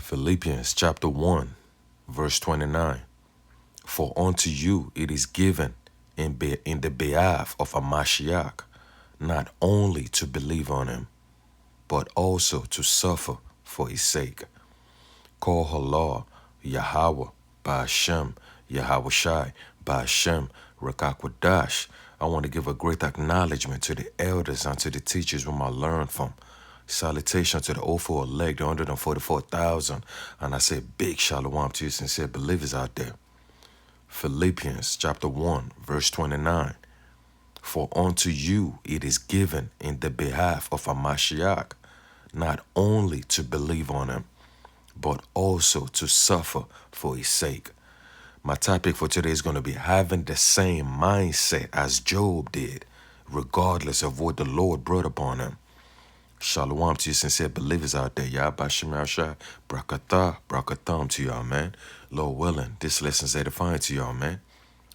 Philippians chapter 1, verse 29. For unto you it is given in the behalf of a Mashiach, not only to believe on him, but also to suffer for his sake. Call Allah, Yahweh, Ba'ashem, Yahweh Shai, Ba'ashem, Rakakwadash. I want to give a great acknowledgement to the elders and to the teachers whom I learned from. Salutation to the Ophir elect, the 144,000. And I say big shalom to you sincere believers out there. Philippians chapter 1, verse 29. For unto you it is given in the behalf of a Mashiach, not only to believe on him, but also to suffer for his sake. My topic for today is going to be having the same mindset as Job did, regardless of what the Lord brought upon him. Shalom to you sincere believers out there. Yahba Shemel Shai, Brakatham to y'all, man. Lord willing, this lesson's edifying to y'all, man.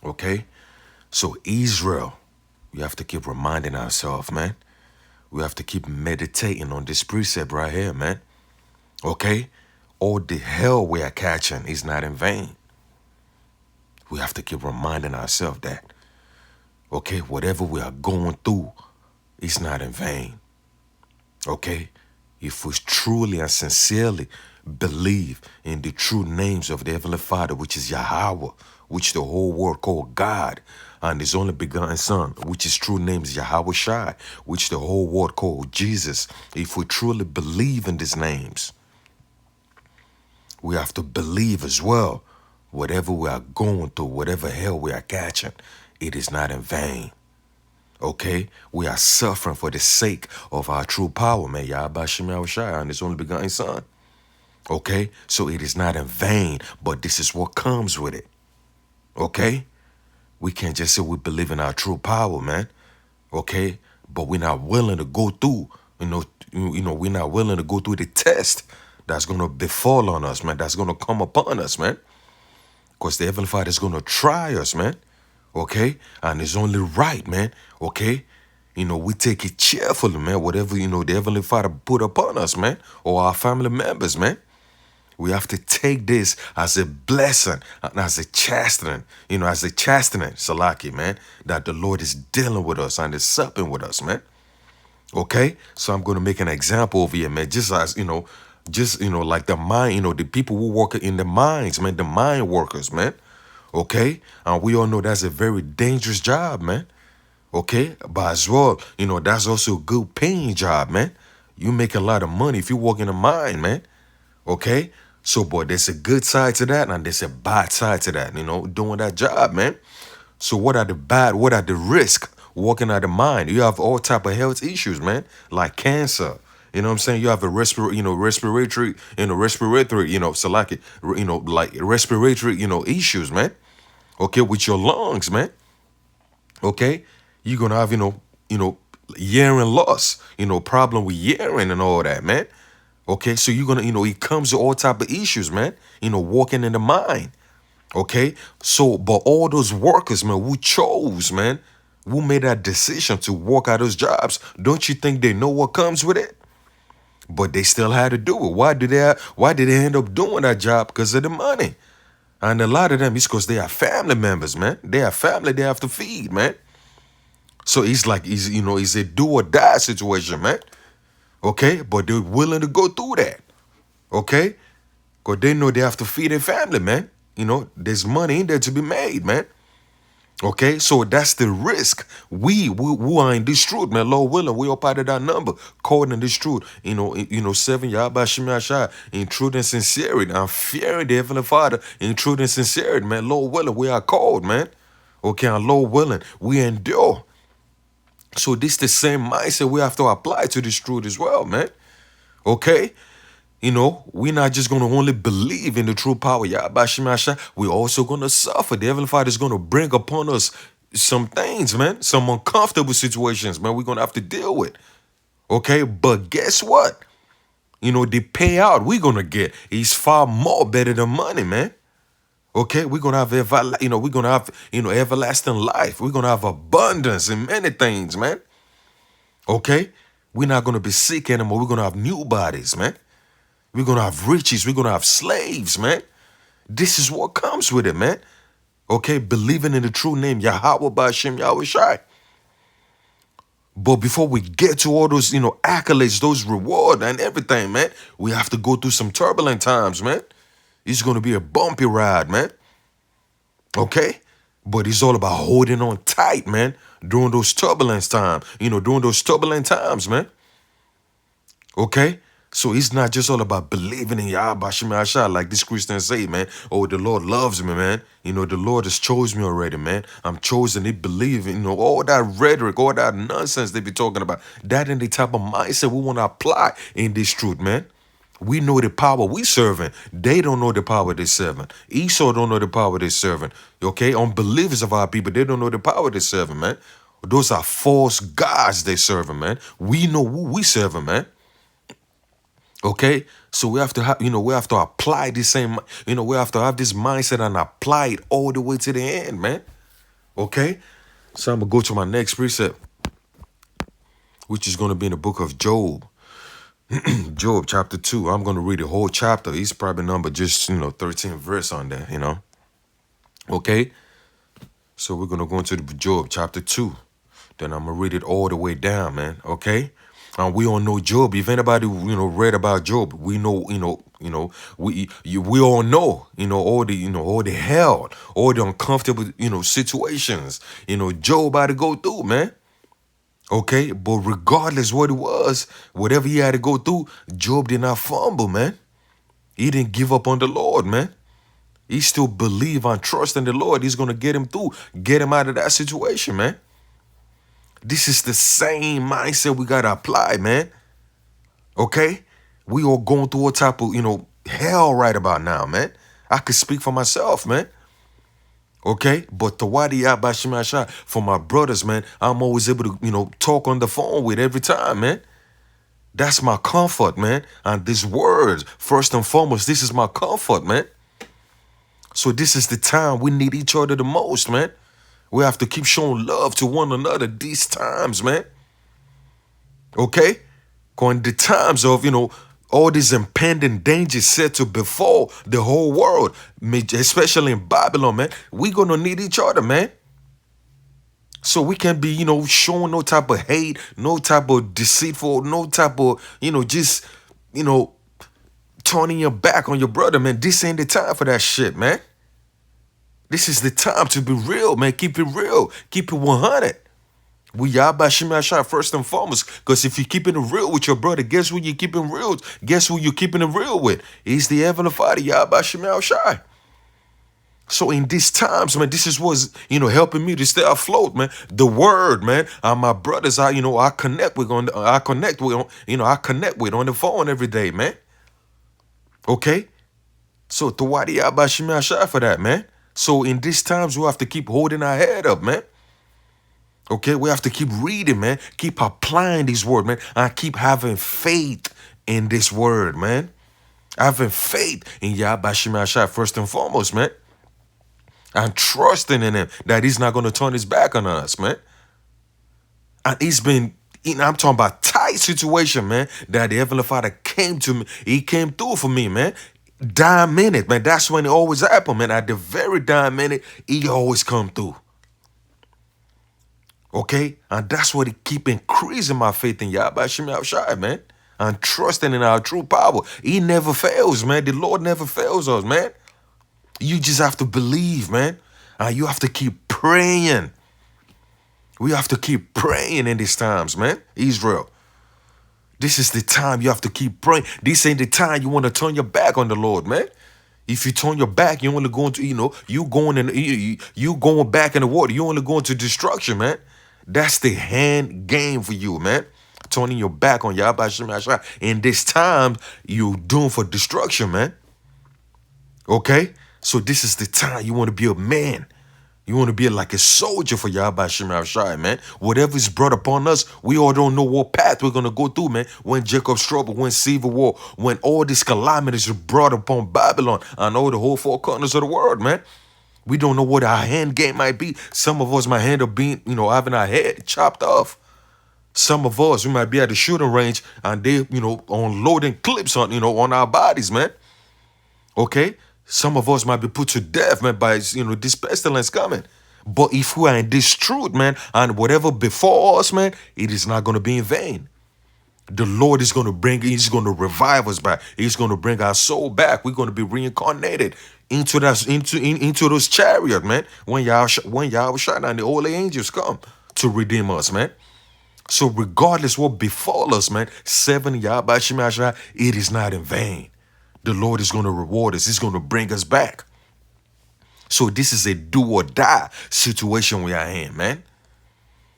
Okay? So Israel, we have to keep reminding ourselves, man. We have to keep meditating on this precept right here, man. Okay? All the hell we are catching is not in vain. We have to keep reminding ourselves that. Okay? Whatever we are going through is not in vain. Okay? If we truly and sincerely believe in the true names of the Heavenly Father, which is Yahweh, which the whole world called God, and his only begotten Son, which his true name is Yahweh Shai, which the whole world called Jesus. If we truly believe in these names, we have to believe as well, whatever we are going through, whatever hell we are catching, it is not in vain. Okay? We are suffering for the sake of our true power, man. Yahweh Shemel Shai, and his only begotten Son. Okay? So it is not in vain, but this is what comes with it. Okay? We can't just say we believe in our true power, man. Okay? But we're not willing to go through, we're not willing to go through the test that's going to befall on us, man. That's going to come upon us, man. Because the Heavenly Father is going to try us, man. Okay? And it's only right, man. Okay? We take it cheerfully, man. Whatever, the Heavenly Father put upon us, man. Or our family members, man. We have to take this as a blessing and as a chastening, Salaki, man, that the Lord is dealing with us and is supping with us, man. Okay? So I'm going to make an example over here, man. Just as, like the mind, the people who work in the mines, man, the mine workers, man. Okay? And we all know that's a very dangerous job, man. Okay? But as well, that's also a good paying job, man. You make a lot of money if you work in a mine, man. Okay? So, boy, there's a good side to that and there's a bad side to that, doing that job, man. So what are the risks working at the mine? You have all type of health issues, man, like cancer. You know what I'm saying? You have a respiratory, respiratory, issues, man. Okay, with your lungs, man. Okay? You're going to have, hearing loss, problem with hearing and all that, man. Okay, so you're going to, it comes with all type of issues, man, walking in the mine. Okay, so, but all those workers, man, who chose, man, who made that decision to work at those jobs, don't you think they know what comes with it? But they still had to do it. Why did they end up doing that job? Because of the money. And a lot of them, it's because they are family members, man. They have family they have to feed, man. So it's like, it's a do or die situation, man. Okay, but they're willing to go through that. Okay, because they know they have to feed their family, man. There's money in there to be made, man. Okay, so that's the risk. We are in this truth, man. Lord willing, we are part of that number, called in this truth. 7 Yahba Shemel Shai, in truth and sincerity. I'm fearing the Heavenly Father in truth and sincerity, man. Lord willing, we are called, man. Okay, and Lord willing, we endure. So this the same mindset we have to apply to this truth as well, man. Okay? We're not just going to only believe in the true power, Yahba Shemel Shai. We're also going to suffer. The Heavenly Father is going to bring upon us some things, man. Some uncomfortable situations, man, we're going to have to deal with. Okay? But guess what? The payout we're going to get is far more better than money, man. Okay, we're gonna have everlasting life. We're gonna have abundance in many things, man. Okay, we're not gonna be sick anymore. We're gonna have new bodies, man. We're going to have riches. We're going to have slaves, man. This is what comes with it, man. Okay, believing in the true name, Yahweh Ba'Shem Yahweh Shai. But before we get to all those, accolades, those reward and everything, man, we have to go through some turbulent times, man. It's going to be a bumpy ride, man. Okay? But it's all about holding on tight, man, during those turbulence times, during those turbulent times, man. Okay? So it's not just all about believing in Yahweh Shem Yahshua, like this Christians say, man. Oh, the Lord loves me, man. The Lord has chosen me already, man. I'm chosen. They believe, all that rhetoric, all that nonsense they be talking about. That ain't the type of mindset we want to apply in this truth, man. We know the power we serving. They don't know the power they serving. Esau don't know the power they serving. Okay? Unbelievers of our people, they don't know the power they serving, man. Those are false gods they serving, man. We know who we serving, man. Okay, so we have to have, we have to apply the same, we have to have this mindset and apply it all the way to the end, man. Okay, so I'm gonna go to my next precept, which is gonna be in the book of Job. Job chapter 2. I'm gonna read the whole chapter. He's probably number just 13 verse on there, Okay, so we're gonna go into the Job chapter 2. Then I'm gonna read it all the way down, man. Okay. And we all know Job. If anybody, read about Job, we know, we all know, all the hell, all the uncomfortable, situations, Job had to go through, man. Okay. But regardless what it was, whatever he had to go through, Job did not fumble, man. He didn't give up on the Lord, man. He still believed and trust in the Lord. He's going to get him through, get him out of that situation, man. This is the same mindset we got to apply, man. Okay? We all going through a type of, hell right about now, man. I could speak for myself, man. Okay? But Tawadi Abashimasha, for my brothers, man, I'm always able to, talk on the phone with every time, man. That's my comfort, man. And this word, first and foremost, this is my comfort, man. So this is the time we need each other the most, man. We have to keep showing love to one another these times, man. Okay? Going the times of, all these impending dangers set to befall the whole world, especially in Babylon, man. We're going to need each other, man. So we can be, showing no type of hate, no type of deceitful, no type of, just, turning your back on your brother, man. This ain't the time for that shit, man. This is the time to be real, man. Keep it real. Keep it 100. We Yahweh Shem Yahshua first and foremost. Because if you're keeping it real with your brother, guess who you're keeping real? Guess who you're keeping it real with? He's the Heavenly Father, Yahweh Shem Yahshua. So in these times, man, this is what's, helping me to stay afloat, man. The word, man. My brothers, I connect with on the phone every day, man. Okay? So Tawadi Yahweh Shem Yahshua for that, man. So in these times, we have to keep holding our head up, man. Okay, we have to keep reading, man. Keep applying these words, man. And keep having faith in this word, man. Having faith in Yahweh Shem Yahshua first and foremost, man. And trusting in him that he's not going to turn his back on us, man. And he's been, I'm talking about tight situation, man, that the Heavenly Father came to me. He came through for me, man. Dying minute, man. That's when it always happens, man. At the very dying minute, he always come through. Okay? And that's what it keep increasing my faith in Yahweh Shem Yahshua, man. And trusting in our true power. He never fails, man. The Lord never fails us, man. You just have to believe, man. And you have to keep praying. We have to keep praying in these times, man. Israel. This is the time you have to keep praying. This ain't the time you want to turn your back on the Lord, man. If you turn your back, you only going to, you going back in the water. You only going to destruction, man. That's the hand game for you, man. Turning your back on Yahweh Shem Yahshua. In this time, you're doomed for destruction, man. Okay? So this is the time you want to be a man. You want to be like a soldier for Yahweh Shem Yahshua, man. Whatever is brought upon us, we all don't know what path we're going to go through, man. When Jacob's trouble, when civil war, when all these calamities are brought upon Babylon and all the whole four corners of the world, man. We don't know what our hand game might be. Some of us might end up being, having our head chopped off. Some of us, we might be at the shooting range and they, unloading clips on, on our bodies, man. Okay? Some of us might be put to death, man, by, this pestilence coming. But if we are in this truth, man, and whatever before us, man, it is not going to be in vain. The Lord is going to he's going to revive us back. He's going to bring our soul back. We're going to be reincarnated into those chariot, man. When y'all shine and the holy angels come to redeem us, man. So regardless what befall us, man, 7 Yahbashim, it is not in vain. The Lord is going to reward us. He's going to bring us back. So this is a do or die situation we are in, man.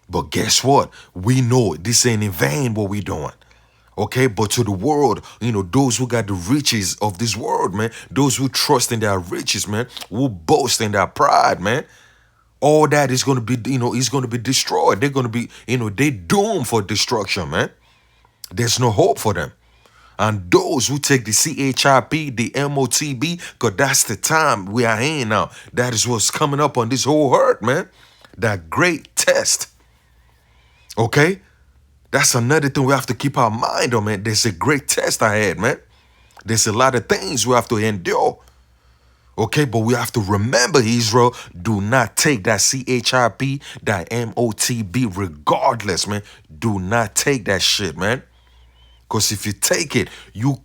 But guess what? We know this ain't in vain what we doing. Okay, but to the world, those who got the riches of this world, man, those who trust in their riches, man, who boast in their pride, man, all that is going to be, is going to be destroyed. They're going to be, they doomed for destruction, man. There's no hope for them. And those who take the CHIP, the MOTB, because that's the time we are in now. That is what's coming up on this whole earth, man. That great test. Okay? That's another thing we have to keep our mind on, man. There's a great test ahead, man. There's a lot of things we have to endure. Okay, but we have to remember, Israel, do not take that CHIP, that MOTB, regardless, man. Do not take that shit, man. Because if you take it, you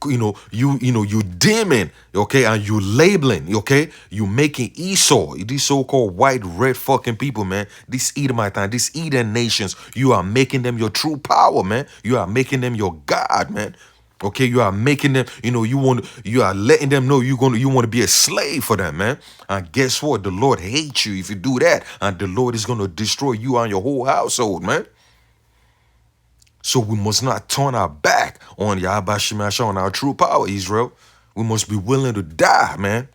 dimming, okay, and you labeling, okay, you making Esau, these so-called white, red fucking people, man, these Edomite and these Eden nations, you are making them your true power, man. You are making them your God, man. Okay, you are making them, you are letting them know you want to be a slave for them, man. And guess what? The Lord hates you if you do that, and the Lord is going to destroy you and your whole household, man. So we must not turn our back on Yahweh Shemashah, on our true power, Israel. We must be willing to die, man.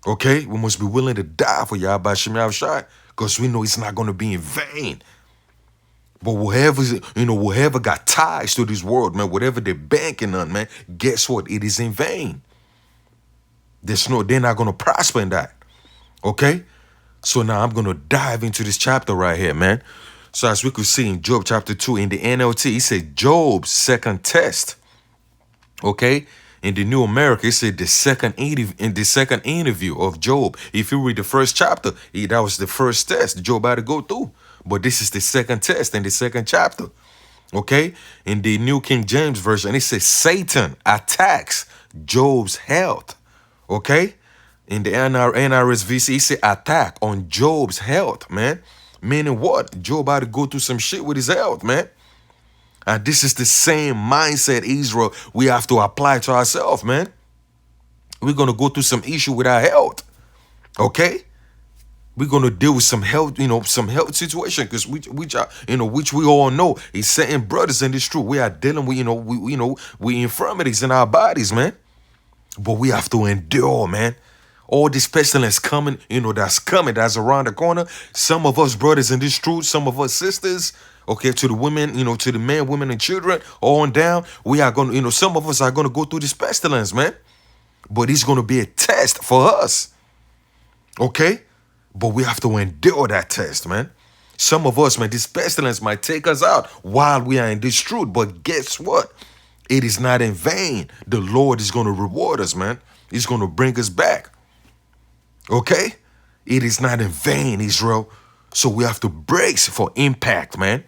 Okay? We must be willing to die for Yahweh Shemashah, because we know it's not going to be in vain. But whoever got ties to this world, man, whatever they're banking on, man, guess what? It is in vain. They're not going to prosper in that. Okay? So now I'm going to dive into this chapter right here, man. So as we could see in Job chapter 2 in the NLT, it said Job's second test. Okay? In the New America, it said the second interview of Job. If you read the first chapter, that was the first test Job had to go through. But this is the second test in the second chapter. Okay? In the New King James Version, it says Satan attacks Job's health. Okay? In the NRSV, it said attack on Job's health, man. Meaning what? Job had to go through some shit with his health, man. And this is the same mindset, Israel, we have to apply to ourselves, man. We're going to go through some issue with our health. Okay? We're going to deal with some health, some health situation, because which we all know is certain brothers in this truth. We are dealing with, we infirmities in our bodies, man. But we have to endure, man. All this pestilence coming, that's around the corner. Some of us brothers in this truth, some of us sisters, okay, to the women, to the men, women, and children, on down, we are going to, some of us are going to go through this pestilence, man. But it's going to be a test for us, okay? But we have to endure that test, man. Some of us, man, this pestilence might take us out while we are in this truth. But guess what? It is not in vain. The Lord is going to reward us, man. He's going to bring us back. Okay? It is not in vain, Israel. So we have to brace for impact, man.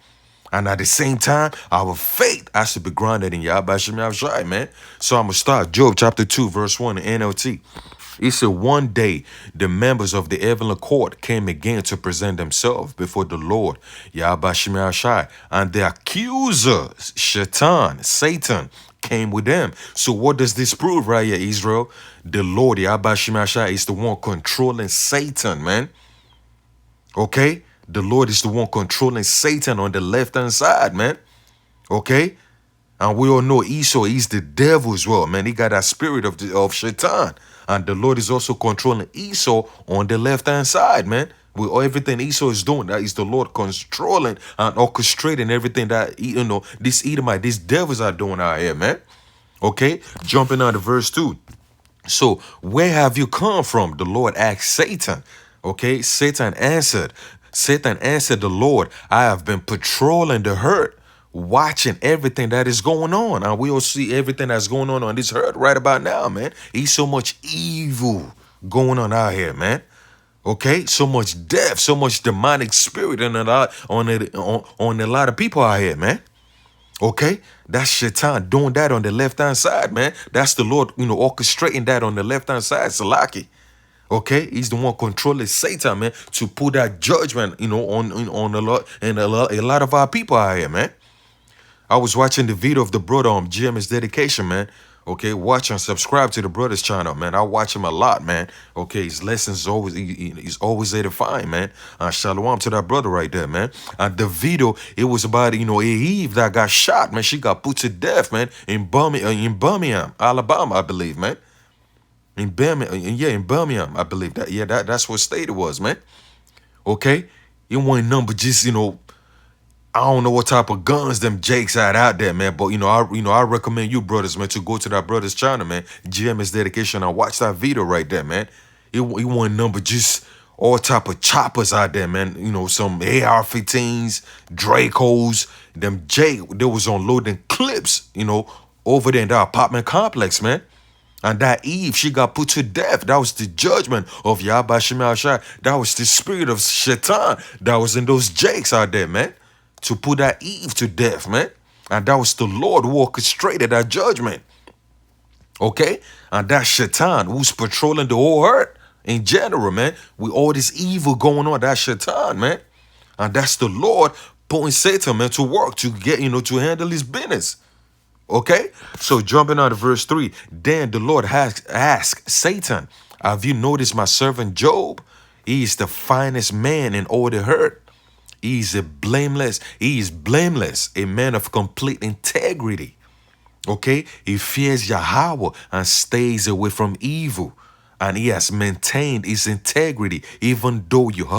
And at the same time, our faith has to be grounded in Yahweh Shem Yahshai, man. So I'm going to start Job chapter 2, verse 1 in NLT. It said, one day the members of the heavenly court came again to present themselves before the Lord, Yahweh Shem Yahshai, and the accuser, Satan, came with them. So what does this prove right here, Israel? The Lord, Yahweh Shem Yahshai, is the one controlling Satan, man. Okay? The Lord is the one controlling Satan on the left-hand side, man. Okay? And we all know Esau, he's the devil as well, man. He got that spirit of Shaitan. And the Lord is also controlling Esau on the left-hand side, man. With everything Esau is doing, that is the Lord controlling and orchestrating everything that, this Edomite, these devils are doing out here, man. Okay? Jumping on to verse 2. So, where have you come from? The Lord asked Satan. Okay? Satan answered, Satan answered the Lord, I have been patrolling the herd, watching everything that is going on. And we all see everything that's going on this herd right about now, man. He's so much evil going on out here, man. Okay, so much death, so much demonic spirit on a lot of people out here, man. Okay, that's Shaitan doing that on the left-hand side, man. That's the Lord, orchestrating that on the left-hand side, Salaki. Okay, he's the one controlling Satan, man, to put that judgment, on a lot of our people out here, man. I was watching the video of the brother on GM's dedication, man. Okay, watch and subscribe to the brother's channel, man. I watch him a lot, man. Okay, his lessons always he's always edifying, man. Shalom to that brother right there, man. And the video, it was about Eve that got shot, man. She got put to death, man, in Birmingham, Alabama, I believe, man. In Birmingham, I believe that. Yeah, that's what state it was, man. Okay, it wasn't number just I don't know what type of guns them Jakes had out there, man. But I recommend you brothers, man, to go to that brother's channel, man. GM's dedication. And watch that video right there, man. It wasn't number just all type of choppers out there, man. Some AR-15s, Dracos, them Jake. They was unloading clips, over there in the apartment complex, man. And that Eve, she got put to death. That was the judgment of Yahweh Shemel Shai. That was the spirit of Shaitan that was in those Jakes out there, man. To put that Eve to death, man. And that was the Lord who orchestrated that judgment. Okay? And that Shaitan who's patrolling the whole earth in general, man. With all this evil going on, that Shaitan, man. And that's the Lord putting Satan, man, to work to get, to handle his business. Okay? So jumping on to verse 3. Then the Lord asked Satan, have you noticed my servant Job? He is the finest man in all the earth. He is blameless, a man of complete integrity. Okay? He fears Yahweh and stays away from evil. And he has maintained his integrity, even though you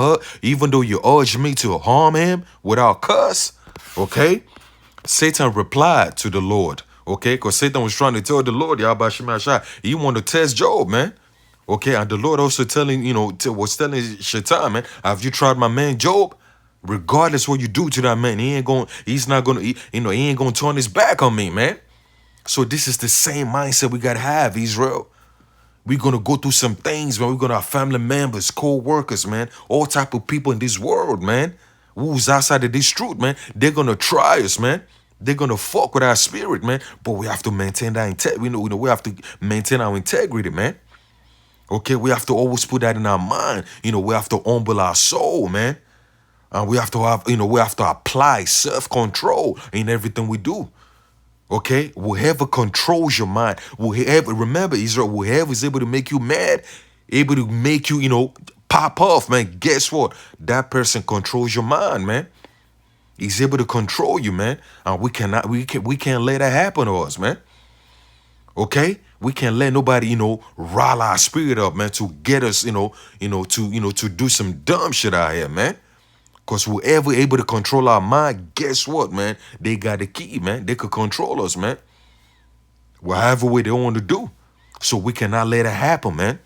urge me to harm him without curse. Okay? Satan replied to the Lord. Okay? Because Satan was trying to tell the Lord, Yahweh Shemel Shai, he wanted to test Job, man. Okay? And the Lord also was telling Shaitan, man, have you tried my man Job? Regardless what you do to that man, he ain't gonna turn his back on me, man. So this is the same mindset we gotta have, Israel. We're gonna go through some things, man. We're gonna have family members, co-workers, man, all type of people in this world, man, who's outside of this truth, man. They're gonna try us, man. They're gonna fuck with our spirit, man. But we have to maintain that integrity. We have to maintain our integrity, man. Okay, we have to always put that in our mind. We have to humble our soul, man. And we have to apply self-control in everything we do. Okay? Whoever controls your mind, remember, Israel, whoever is able to make you mad, able to make you, pop off, man, guess what? That person controls your mind, man. He's able to control you, man. And we can't let that happen to us, man. Okay? We can't let nobody, rile our spirit up, man, to get us, to do some dumb shit out here, man. Because whoever able to control our mind, guess what, man? They got the key, man. They could control us, man. Whatever way they want to do. So we cannot let it happen, man.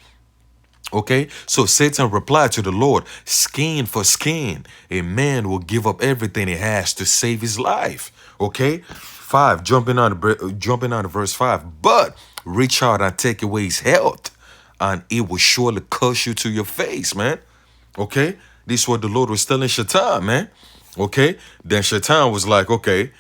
Okay? So Satan replied to the Lord, skin for skin. A man will give up everything he has to save his life. Okay? 5, jumping on to verse 5. But reach out and take away his health, and it will surely curse you to your face, man. Okay? This is what the Lord was telling Shaitan, man. Okay? Then Shaitan was like, okay.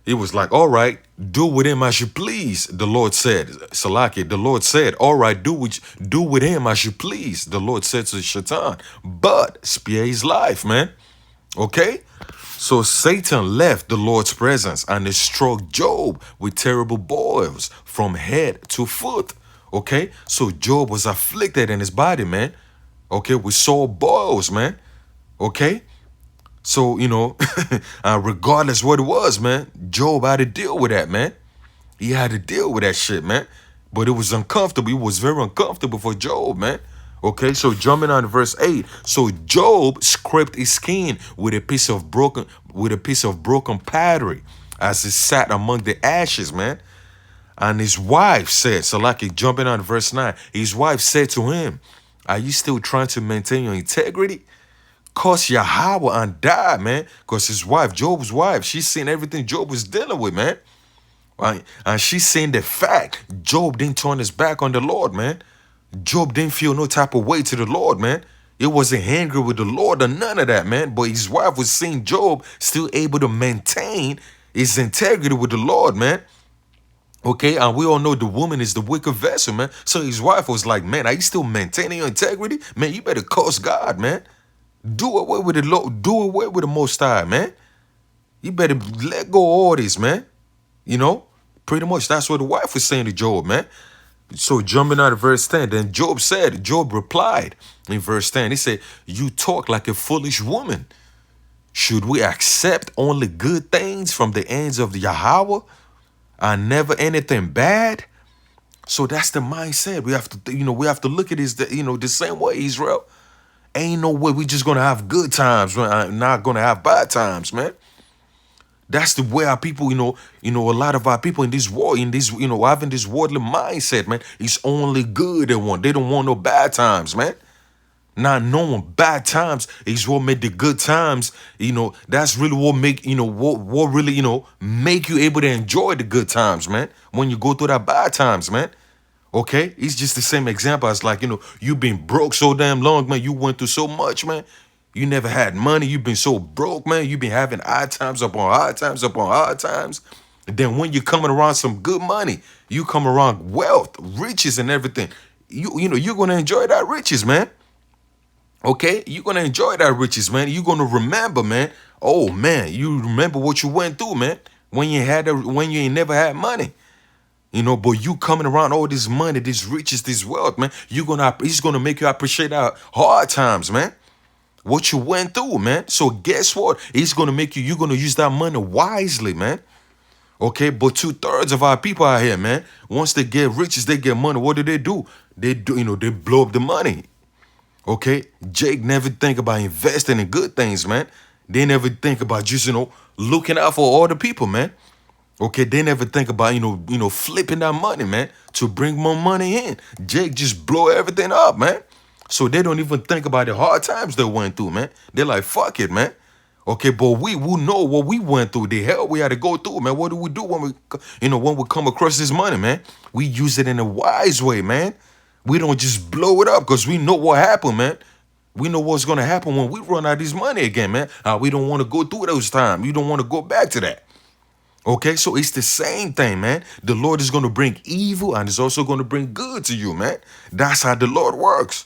He was like, all right, do with him as you please. The Lord said, Salaki, the Lord said, all right, do with him as you please. The Lord said to Shaitan, but spare his life, man. Okay? So Satan left the Lord's presence and he struck Job with terrible boils from head to foot. Okay? So Job was afflicted in his body, man. Okay? With sore boils, man. Okay? So, regardless what it was, man, Job had to deal with that, man. He had to deal with that shit, man. But it was uncomfortable. It was very uncomfortable for Job, man. Okay, so jumping on to verse 8. So Job scraped his skin with a piece of broken pottery as he sat among the ashes, man. And his wife said, Salaki, jumping on to verse 9. His wife said to him, are you still trying to maintain your integrity? cursed Yahweh and died, man. Because his wife, Job's wife, she seen everything Job was dealing with, man. Right? And she seen the fact Job didn't turn his back on the Lord, man. Job didn't feel no type of way to the Lord, man. It wasn't angry with the Lord or none of that, man. But his wife was seeing Job still able to maintain his integrity with the Lord, man. Okay, and we all know the woman is the wicked vessel, man. So his wife was like, man, are you still maintaining your integrity? Man, you better curse God, man. Do away with the Lord. Do away with the Most High, man. You better let go of all this, man. You know, pretty much that's what the wife was saying to Job, man. So jumping out of verse 10, then Job replied in verse 10, he said, you talk like a foolish woman. Should we accept only good things from the ends of the Yahweh and never anything bad? So that's the mindset. We have to, we have to look at this, the same way, Israel. Ain't no way we just going to have good times. We're not going to have bad times, man. That's the way our people, a lot of our people in this world, having this worldly mindset, man. It's only good they want. They don't want no bad times, man. Not knowing bad times is what make the good times, that's really what make, what really, make you able to enjoy the good times, man. When you go through that bad times, man. Okay? It's just the same example as like, you've been broke so damn long, man. You went through so much, man. You never had money. You've been so broke, man. You've been having hard times upon hard times upon hard times. And then when you're coming around some good money, you come around wealth, riches and everything. You're going to enjoy that riches, man. Okay? You're going to enjoy that riches, man. You're going to remember, man. Oh, man, you remember what you went through, man. When you ain't never had money. But you coming around all this money, this riches, this wealth, man. It's going to make you appreciate our hard times, man. What you went through, man. So guess what? It's going to make you're going to use that money wisely, man. Okay, but 2/3 of our people out here, man, once they get riches, they get money. What do? They they blow up the money. Okay, Jake never think about investing in good things, man. They never think about just, looking out for all the people, man. Okay, they never think about, flipping that money, man, to bring more money in. Jake just blow everything up, man. So they don't even think about the hard times they went through, man. They're like, fuck it, man. Okay, but we know what we went through, the hell we had to go through, man. What do we do when we come across this money, man? We use it in a wise way, man. We don't just blow it up because we know what happened, man. We know what's going to happen when we run out of this money again, man. We don't want to go through those times. You don't want to go back to that. Okay, so it's the same thing, man. The Lord is going to bring evil and is also going to bring good to you, man. That's how the Lord works.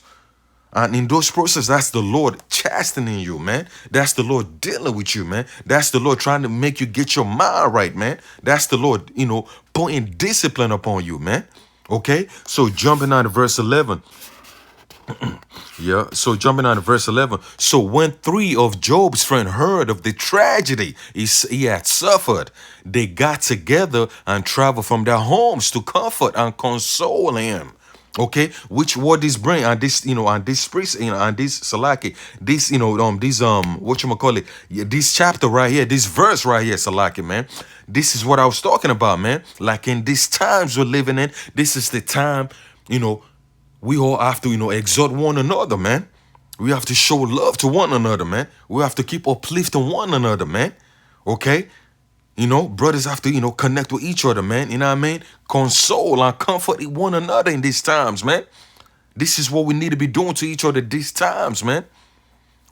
And in those processes, that's the Lord chastening you, man. That's the Lord dealing with you, man. That's the Lord trying to make you get your mind right, man. That's the Lord, putting discipline upon you, man. Okay? So jumping on to verse 11. Yeah, so jumping on to verse 11. So when 3 of Job's friends heard of the tragedy he had suffered, they got together and traveled from their homes to comfort and console him. Okay, which what this bring and this and this priest and this Salaki, this whatchamacallit, this chapter right here, this verse right here, Salaki, man. This is what I was talking about, man. Like in these times we're living in, this is the time, we all have to exhort one another, man. We have to show love to one another, man. We have to keep uplifting one another, man. Okay. Brothers have to, connect with each other, man. You know what I mean? Console and comfort one another in these times, man. This is what we need to be doing to each other these times, man.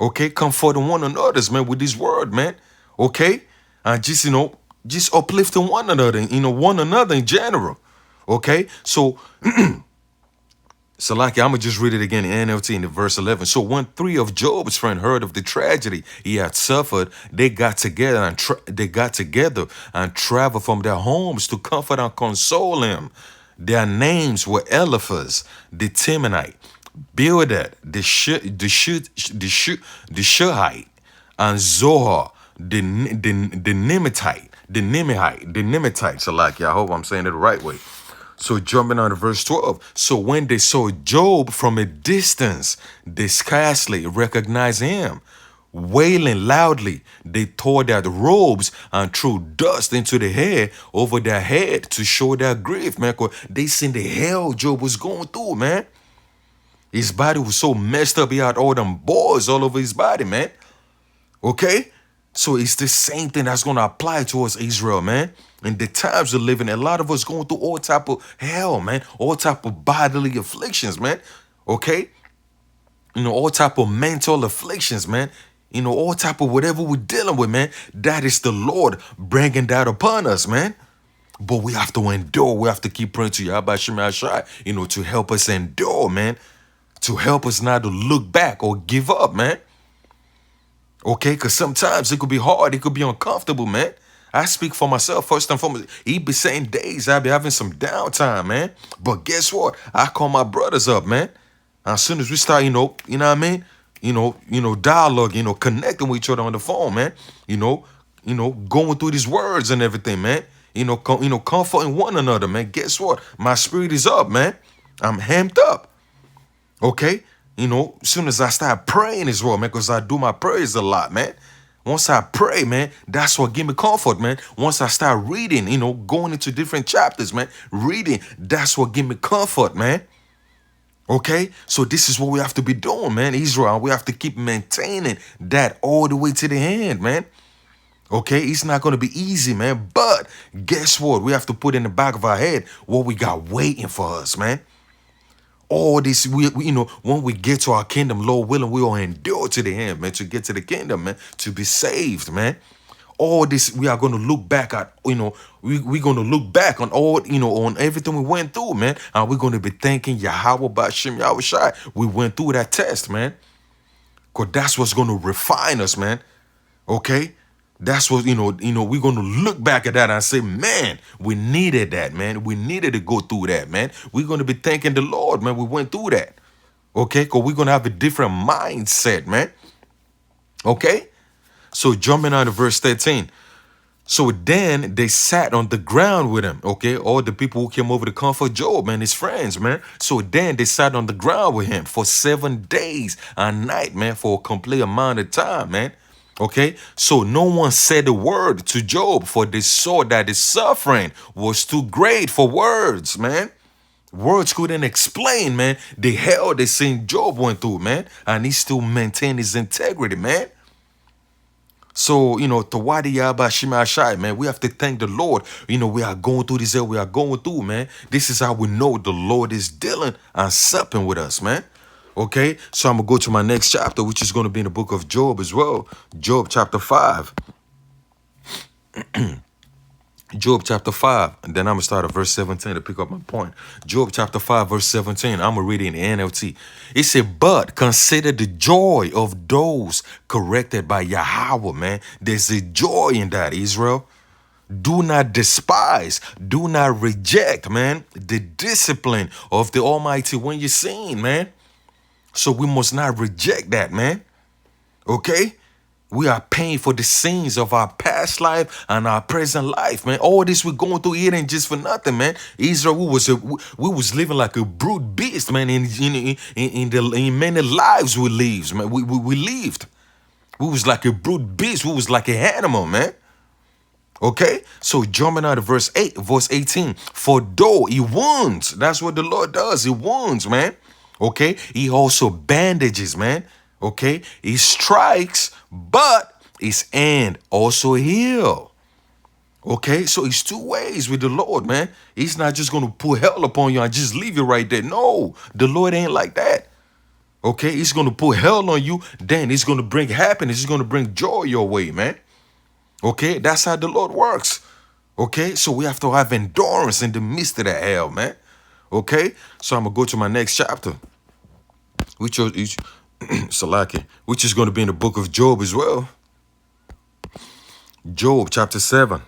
Okay? Comforting one another, man, with this word, man. Okay? And just, just uplifting one another, one another in general. Okay? So, Salaki, I'm going to just read it again in NLT in the verse 11. So when 3 of Job's friends heard of the tragedy he had suffered, they got together and traveled from their homes to comfort and console him. Their names were Eliphaz, the Temanite, Bildad, the Shuhite, and Zohar, the Nimitite, Salaki. I hope I'm saying it the right way. So jumping on to verse 12. So when they saw Job from a distance, they scarcely recognized him. Wailing loudly, they tore their robes and threw dust into the hair over their head to show their grief, man. 'Cause they seen the hell Job was going through, man. His body was so messed up. He had all them boils all over his body, man. Okay? So it's the same thing that's going to apply towards Israel, man. In the times we're living, a lot of us going through all type of hell, man. All type of bodily afflictions, man. Okay? All type of mental afflictions, man. All type of whatever we're dealing with, man. That is the Lord bringing that upon us, man. But we have to endure. We have to keep praying to Yahweh Shai, to help us endure, man. To help us not to look back or give up, man. Okay, because sometimes it could be hard. It could be uncomfortable, man. I speak for myself first and foremost. He be saying days I be having some downtime, man. But guess what? I call my brothers up, man. As soon as we start, what I mean? Dialogue, connecting with each other on the phone, man. Going through these words and everything, man. Comforting one another, man. Guess what? My spirit is up, man. I'm hamped up. Okay? As soon as I start praying as well, man, because I do my prayers a lot, man. Once I pray, man, that's what give me comfort, man. Once I start reading, going into different chapters, man, reading, that's what give me comfort, man. Okay? So this is what we have to be doing, man, Israel. We have to keep maintaining that all the way to the end, man. Okay? It's not going to be easy, man. But guess what? We have to put in the back of our head what we got waiting for us, man. All this, we when we get to our kingdom, Lord willing, we will endure to the end, man, to get to the kingdom, man, to be saved, man. All this, we are going to look back at, we're going to look back on all, on everything we went through, man. And we're going to be thanking Yahweh Ba'Shem Yahweh Shai. We went through that test, man. Because that's what's going to refine us, man. Okay? That's what, we're going to look back at that and say, man, we needed that, man. We needed to go through that, man. We're going to be thanking the Lord, man. We went through that. Okay? Because we're going to have a different mindset, man. Okay? So jumping on to verse 13. So then they sat on the ground with him, okay? All the people who came over to comfort Job and his friends, man. So then they sat on the ground with him for 7 days and night, man, for a complete amount of time, man. Okay, so no one said a word to Job, for they saw that his suffering was too great for words, man. Words couldn't explain, man, the hell they seen Job went through, man. And he still maintained his integrity, man. So, Tawadi Yaba Shima Shai, man, we have to thank the Lord. We are going through this hell we are going through, man. This is how we know the Lord is dealing and supping with us, man. Okay, so I'm going to go to my next chapter, which is going to be in the book of Job as well. Job chapter 5. Job chapter 5. And then I'm going to start at verse 17 to pick up my point. Job chapter 5, verse 17. I'm going to read it in the NLT. It said, but consider the joy of those corrected by Yahweh, man. There's a joy in that, Israel. Do not despise, do not reject, man, the discipline of the Almighty when you're sin, man. So we must not reject that, man. Okay? We are paying for the sins of our past life and our present life, man. All this we're going through, it ain't just for nothing, man. Israel, we was living like a brute beast, man. In many lives we lived, man. We lived. We was like a brute beast. We was like an animal, man. Okay? So jumping out of verse 18. For though he wounds, that's what the Lord does. He wounds, man. Okay, he also bandages, man. Okay, he strikes, but his hand also heal. Okay, so it's two ways with the Lord, man. He's not just going to put hell upon you and just leave you right there. No, the Lord ain't like that. Okay, he's going to put hell on you, then he's going to bring happiness. He's going to bring joy your way, man. Okay, that's how the Lord works. Okay, so we have to have endurance in the midst of that hell, man. Okay, so I'm going to go to my next chapter, which is Salaki, which is going to be in the book of Job as well. Job chapter 7.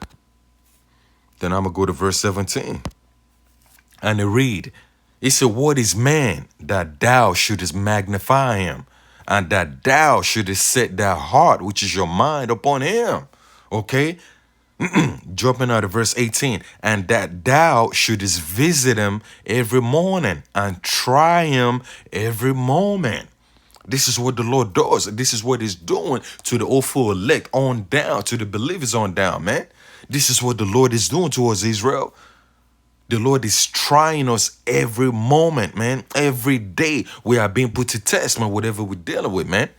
Then I'm going to go to verse 17. And they read, it said, what is man that thou shouldest magnify him, and that thou shouldest set thy heart, which is your mind, upon him? Okay, jumping out of verse 18, and that thou shouldest visit him every morning and try him every moment. This is what the Lord does. This is what he's doing to the awful elect on down, to the believers on down, man. This is what the Lord is doing towards Israel. The Lord is trying us every moment, man. Every day we are being put to test, man, whatever we're dealing with, man.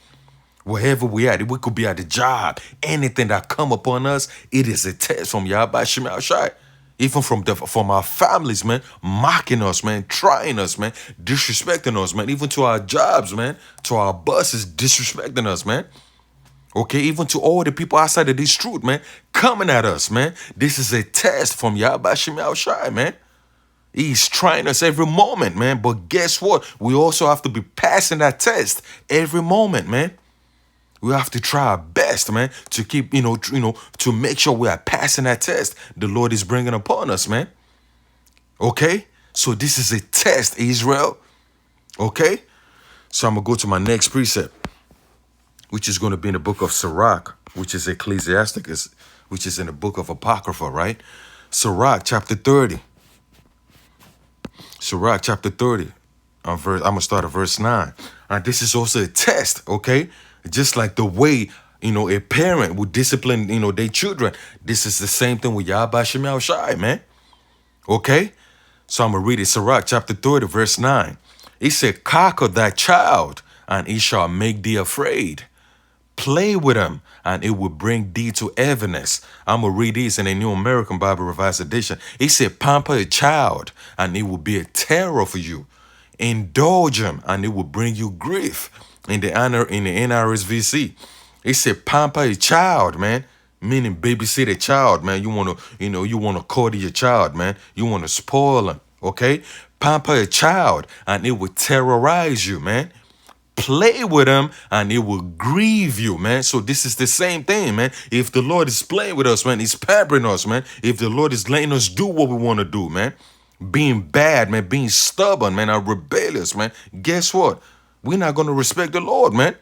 Wherever we at, we could be at the job. Anything that come upon us, it is a test from Yahweh Shemel Shai. Even from our families, man, mocking us, man, trying us, man, disrespecting us, man. Even to our jobs, man, to our bosses, disrespecting us, man. Okay, even to all the people outside of this truth, man, coming at us, man. This is a test from Yahweh Shemel Shai, man. He's trying us every moment, man. But guess what? We also have to be passing that test every moment, man. We have to try our best, man, to keep, to make sure we are passing that test the Lord is bringing upon us, man. Okay? So this is a test, Israel. Okay? So I'm going to go to my next precept, which is going to be in the book of Sirach, which is Ecclesiasticus, which is in the book of Apocrypha, right? Sirach chapter 30. Sirach chapter 30. I'm going to start at verse 9. And this is also a test, okay? Just like the way, a parent would discipline, their children. This is the same thing with Yahweh Shemel Shai, man. Okay? So I'm going to read it. Sirach chapter 30, verse 9. It said, cocker thy child, and he shall make thee afraid. Play with him, and it will bring thee to heaviness. I'm going to read this in a New American Bible Revised Edition. It said, pamper a child, and it will be a terror for you. Indulge him, and it will bring you grief. In the NRSVC, it said pamper a child, man, meaning babysit a child, man. You want to coddle your child, man. You want to spoil him, okay? Pamper a child, and it will terrorize you, man. Play with him, and it will grieve you, man. So this is the same thing, man. If the Lord is playing with us, man, he's pampering us, man. If the Lord is letting us do what we want to do, man, being bad, man, being stubborn, man, and rebellious, man, guess what? We're not going to respect the Lord, man.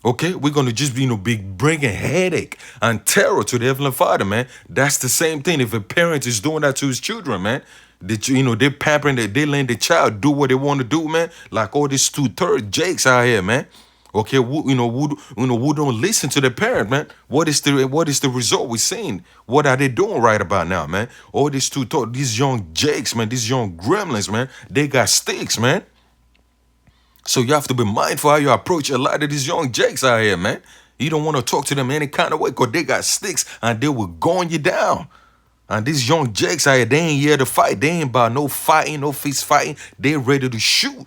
Okay? We're going to just, be bringing headache and terror to the Heavenly Father, man. That's the same thing if a parent is doing that to his children, man. They're pampering, they letting the child do what they want to do, man. Like all these 2/3 jakes out here, man. Okay, who don't listen to the parent, man. What is the result we're seeing? What are they doing right about now, man? All these these young jakes, man, these young gremlins, man, they got sticks, man. So you have to be mindful how you approach a lot of these young jakes out here, man. You don't want to talk to them any kind of way because they got sticks and they will gun you down. And these young jakes out here, they ain't here to fight. They ain't about no fighting, no fist fighting. They ready to shoot.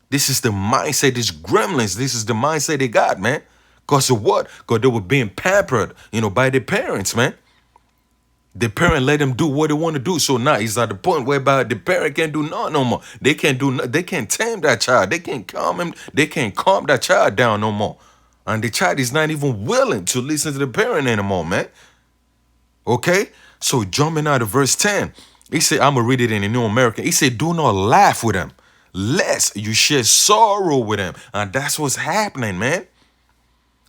This is the mindset, these gremlins, this is the mindset they got, man. Because of what? Because they were being pampered, by their parents, man. The parent let them do what they want to do. So now it's at the point whereby the parent can't do nothing no more. They can't do nothing. They can't tame that child. They can't calm him. They can't calm that child down no more. And the child is not even willing to listen to the parent anymore, man. Okay? So jumping out of verse 10, he said, I'm going to read it in the New American. He said, do not laugh with him, lest you share sorrow with him. And that's what's happening, man.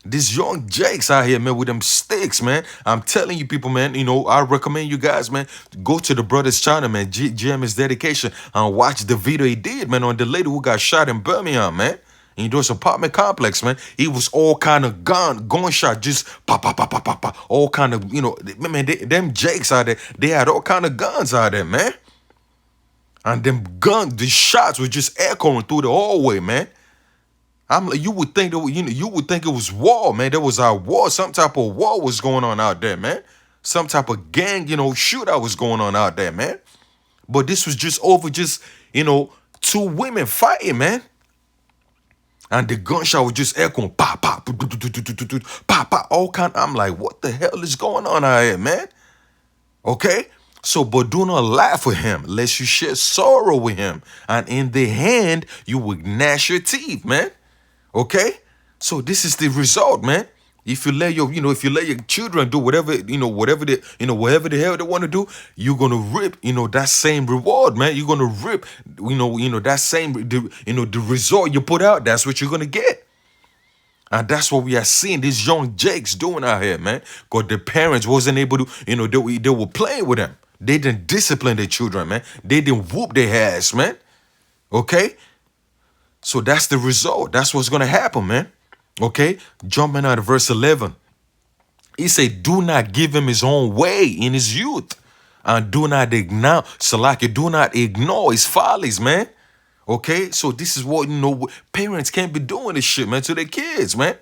These young jakes out here, man, with them sticks, man. I'm telling you people, man, I recommend you guys, man, go to the brother's channel, man, GM's Dedication, and watch the video he did, man, on the lady who got shot in Birmingham, man. In those apartment complex, man. It was all kind of gunshot, just pop, pop, pop, pop, pop, pop, all kind of, man, them jakes out there, they had all kind of guns out there, man. And the shots were just echoing through the hallway, man. I'm like, you would think it was war, man. There was a war, some type of war was going on out there, man. Some type of gang, shootout was going on out there, man. But this was just over, two women fighting, man. And the gunshot was just echoing, pop, pop, pop, pop, all kind. I'm like, what the hell is going on out here, man? Okay. So, but do not laugh with him, lest you share sorrow with him. And in the hand, you will gnash your teeth, man. Okay, so this is the result, man. If you let your children do whatever the hell they want to do, you're gonna rip, that same reward, man. You're gonna rip, that same, the result you put out. That's what you're gonna get, and that's what we are seeing these young jakes doing out here, man. Because the parents wasn't able to, they were playing with them. They didn't discipline their children, man. They didn't whoop their ass, man. Okay. So that's the result. That's what's going to happen, man. Okay? Jumping out of verse 11. He said, do not give him his own way in his youth, And do not ignore, Salaki, do not ignore his follies, man. Okay, so this is what, parents can't be doing this shit, man, to their kids, man.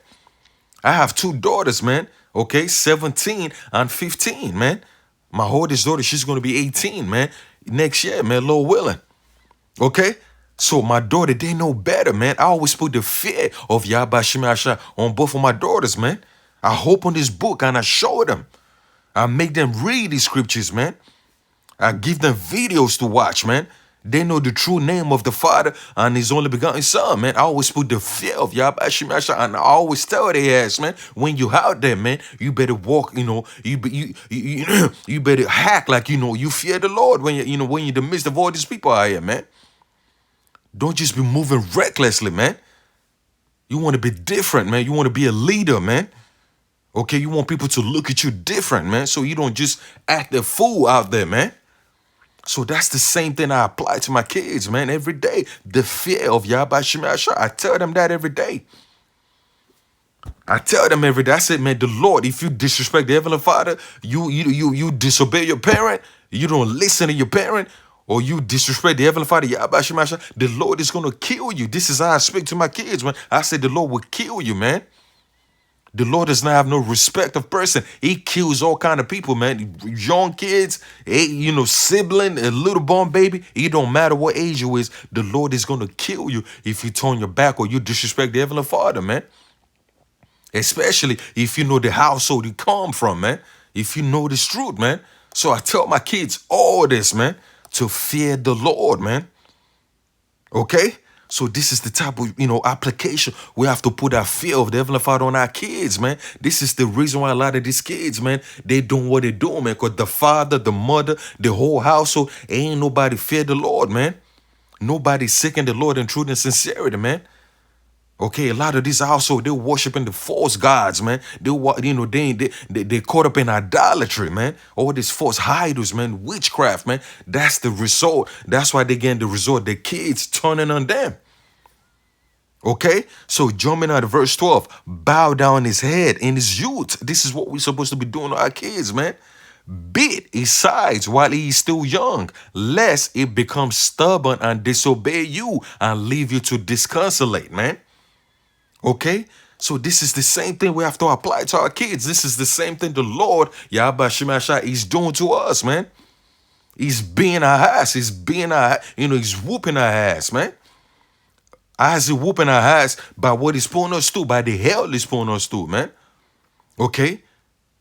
I have 2 daughters, man. Okay, 17 and 15, man. My oldest daughter, she's going to be 18, man, next year, man, Lord willing. Okay? So my daughter, they know better, man. I always put the fear of Yahweh Shemashah on both of my daughters, man. I hope on this book and I show them. I make them read these scriptures, man. I give them videos to watch, man. They know the true name of the Father and His only begotten Son, man. I always put the fear of Yahweh Shemashah, and I always tell their ass, man, when you out there, man, you better walk, you better act like, you fear the Lord when when you're in the midst of all these people out here, man. Don't just be moving recklessly, man. You want to be different, man. You want to be a leader, man. Okay, you want people to look at you different, man. So you don't just act a fool out there, man. So that's the same thing I apply to my kids, man, every day. The fear of Yahweh Shemashah. I tell them that every day. I tell them every day. I said, man, the Lord, if you disrespect the Heavenly Father, you disobey your parent, you don't listen to your parent, or you disrespect the Heavenly Father, Yahweh Shemashah, the Lord is going to kill you. This is how I speak to my kids, man. I said the Lord will kill you, man. The Lord does not have no respect of person. He kills all kind of people, man. Young kids, sibling, a little born baby. It don't matter what age you is. The Lord is going to kill you if you turn your back or you disrespect the Heavenly Father, man. Especially if you know the household you come from, man. If you know this truth, man. So I tell my kids all this, man, to fear the Lord, man. Okay? So this is the type of, application we have to put our fear of the Heavenly Father on our kids, man. This is the reason why a lot of these kids, man, they doing what they doing, man. Because the father, the mother, the whole household, ain't nobody fear the Lord, man. Nobody seeking the Lord in truth and sincerity, man. Okay, a lot of these household, they're worshiping the false gods, man. They caught up in idolatry, man. All these false idols, man, witchcraft, man. That's the result. That's why they getting the result. The kids turning on them. Okay, so jumping out of verse 12, bow down his head in his youth. This is what we're supposed to be doing to our kids, man. Beat his sides while he's still young, lest it becomes stubborn and disobey you and leave you to disconsolate, man. Okay, so this is the same thing we have to apply to our kids. This is the same thing the Lord, Yahweh Shemashah, is doing to us, man. He's being our ass. He's being our, he's whooping our ass, man. As he whooping our ass by what he's pulling us to, by the hell he's pulling us to, man. Okay,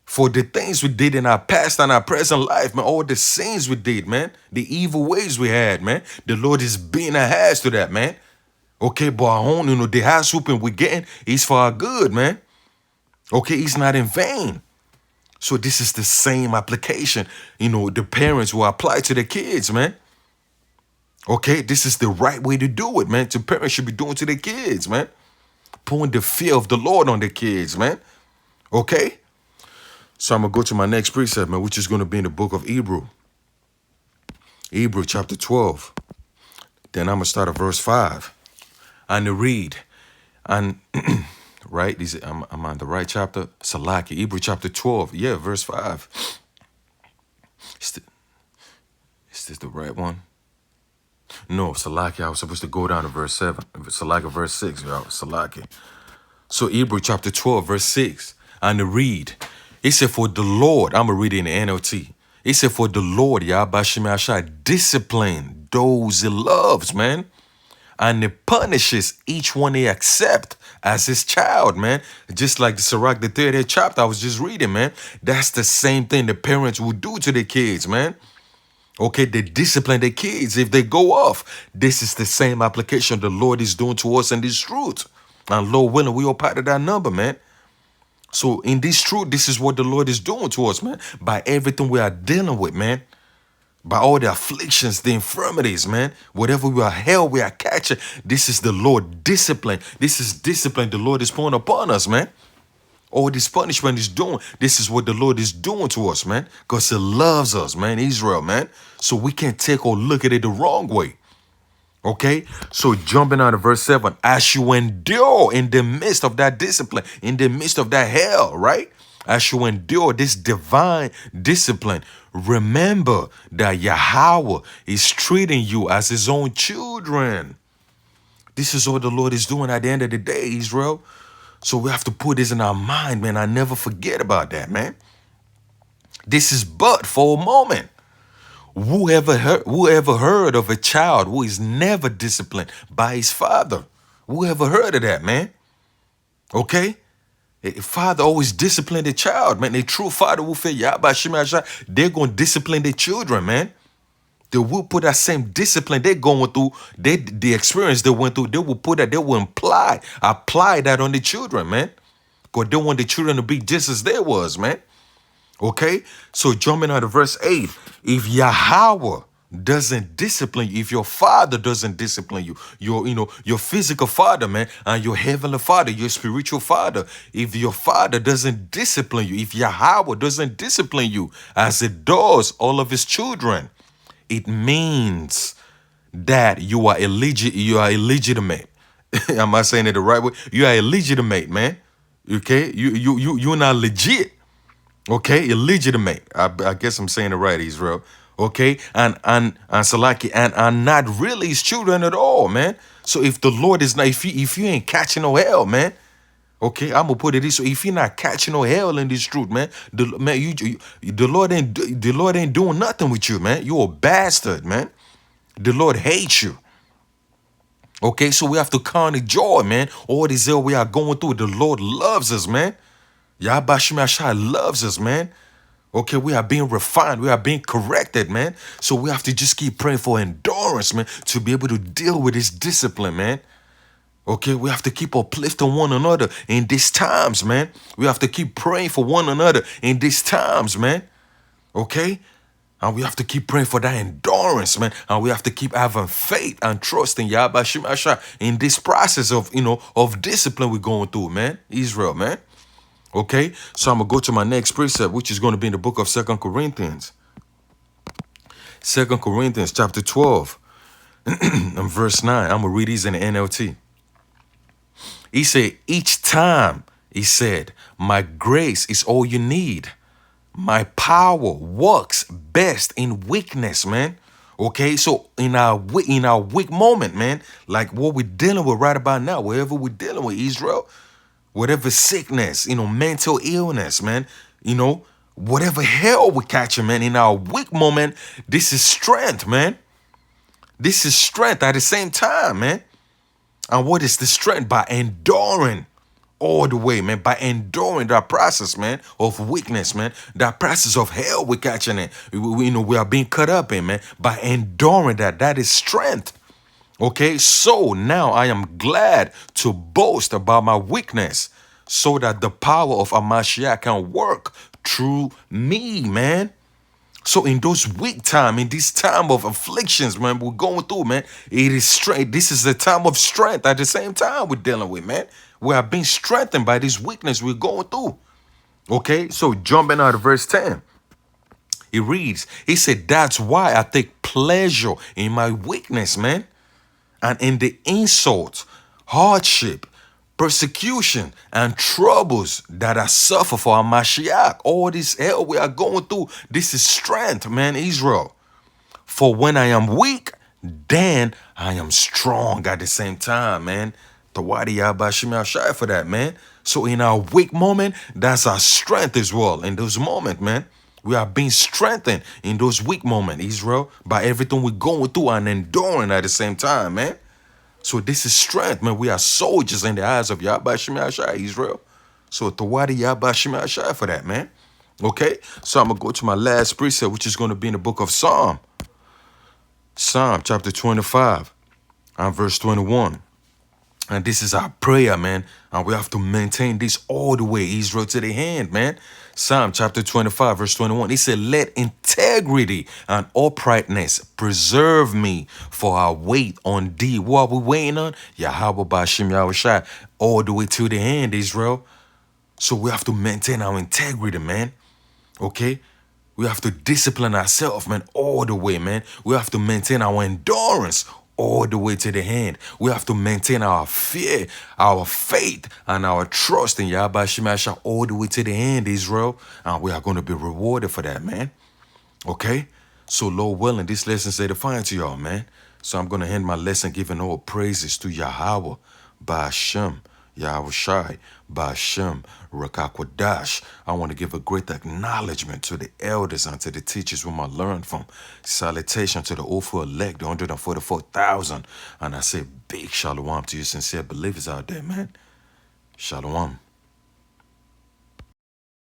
for the things we did in our past and our present life, man, all the sins we did, man, the evil ways we had, man. The Lord is being our ass to that, man. Okay, but our own, the house whooping we're getting is for our good, man. Okay, it's not in vain. So this is the same application, the parents will apply to their kids, man. Okay, this is the right way to do it, man. The parents should be doing to their kids, man. Putting the fear of the Lord on their kids, man. Okay? So I'm going to go to my next precept, man, which is going to be in the book of Hebrew. Hebrew chapter 12. Then I'm going to start at verse 5. And to read, and right, I'm on the right chapter, Salaki, Hebrew chapter 12, verse 5. Is this the right one? No, Salaki, I was supposed to go down to verse 7. Salaki, verse 6, Salaki. So Hebrew chapter 12, verse 6, and to read, it said, for the Lord, I'm going to read it in the NLT. It said, for the Lord, Yahweh Shemashah, discipline those he loves, man. And it punishes each one they accept as his child, man. Just like the Sirach, the 30th chapter I was just reading, man. That's the same thing the parents will do to their kids, man. Okay, they discipline their kids if they go off. This is the same application the Lord is doing to us in this truth. And Lord willing, we all part of that number, man. So in this truth, this is what the Lord is doing to us, man. By everything we are dealing with, man. By all the afflictions, the infirmities, man. Whatever we are held, we are catching. This is the Lord discipline. This is discipline the Lord is pouring upon us, man. All this punishment is doing. This is what the Lord is doing to us, man. Because he loves us, man, Israel, man. So we can't take or look at it the wrong way. Okay? So jumping out of verse 7. As you endure in the midst of that discipline, in the midst of that hell, right? as you endure this divine discipline, remember that Yahweh is treating you as his own children. This is what the Lord is doing at the end of the day, Israel. So we have to put this in our mind, man. I never forget about that, man. This is but for a moment. Whoever heard of a child who is never disciplined by his father? Whoever heard of that, man? Okay? A father always discipline the child, man. A true father will say, they're going to discipline their children, man. They will put that same discipline they're going through, the experience they went through, they will apply that on the children, man. Because they want the children to be just as they was, man. Okay? So jumping out of verse 8, if Yahweh doesn't discipline you, if your father doesn't discipline you, your physical father, man, and your heavenly father, your spiritual father, if your father doesn't discipline you, if Yahweh doesn't discipline you as it does all of his children, it means that you are illegitimate. Am I saying it the right way? You are illegitimate, man. Okay? You're not legit. Okay, illegitimate. I guess I'm saying it right, Israel. Okay, and Salaki, and not really his children at all, man. So if the Lord is not, if you ain't catching no hell, man. Okay, I'm gonna put it this way: if you're not catching no hell in this truth, man, the Lord ain't doing nothing with you, man. You're a bastard, man. The Lord hates you. Okay, so we have to count it joy, man. All this hell we are going through, the Lord loves us, man. Yahweh Shemashai loves us, man. Okay, we are being refined. We are being corrected, man. So we have to just keep praying for endurance, man, to be able to deal with this discipline, man. Okay, we have to keep uplifting one another in these times, man. We have to keep praying for one another in these times, man. Okay? And we have to keep praying for that endurance, man. And we have to keep having faith and trust in Yahweh Shemashai in this process of, of discipline we're going through, man. Israel, man. Okay, so I'm going to go to my next precept, which is going to be in the book of 2 Corinthians. 2 Corinthians chapter 12 and verse 9. I'm going to read these in the NLT. He said, each time, he said, my grace is all you need. My power works best in weakness, man. Okay, so in our weak moment, man, like what we're dealing with right about now, wherever we're dealing with, Israel, whatever sickness, mental illness, man, whatever hell we're catching, man, in our weak moment, this is strength, man. This is strength at the same time, man. And what is the strength? By enduring all the way, man. By enduring that process, man, of weakness, man. That process of hell we're catching it. We are being cut up in, man. By enduring that is strength. Okay, so now I am glad to boast about my weakness so that the power of Amashiach can work through me, man. So in those weak time, in this time of afflictions, man, we're going through, man, it is strength. This is the time of strength at the same time we're dealing with, man. We are being strengthened by this weakness we're going through. Okay, so jumping out of verse 10. It reads, he said, that's why I take pleasure in my weakness, man. And in the insult, hardship, persecution, and troubles that I suffer for our Mashiach. All this hell we are going through, this is strength, man, Israel. For when I am weak, then I am strong at the same time, man. Tawadi Yahweh Shemashai for that, man. So in our weak moment, that's our strength as well. In those moments, man. We are being strengthened in those weak moments, Israel, by everything we're going through and enduring at the same time, man. So this is strength, man. We are soldiers in the eyes of Yahweh Shemashai, Israel. So Tawadi Yahweh Shemashai for that, man. Okay? So I'm going to go to my last precept, which is going to be in the book of Psalm. Psalm chapter 25 and verse 21. And this is our prayer, man. And we have to maintain this all the way, Israel, to the hand, man. Psalm chapter 25, verse 21. He said, let integrity and uprightness preserve me, for I wait on thee. What are we waiting on? Yahweh Bashim Yahushai, all the way to the hand, Israel. So we have to maintain our integrity, man. Okay? We have to discipline ourselves, man, all the way, man. We have to maintain our endurance all the way to the end. We have to maintain our fear, our faith, and our trust in Yahweh Shemasha all the way to the end, Israel. And we are going to be rewarded for that, man. Okay? So, Lord willing, this lesson's edifying to y'all, man. So I'm going to end my lesson giving all praises to Yahweh, Ba'ashem, Yahweh Shai, Ba'ashem, Rakakwadash. I want to give a great acknowledgement to the elders and to the teachers whom I learned from. Salutation to the awful elect, the 144,000. And I say big shalom to you sincere believers out there, man. Shalom.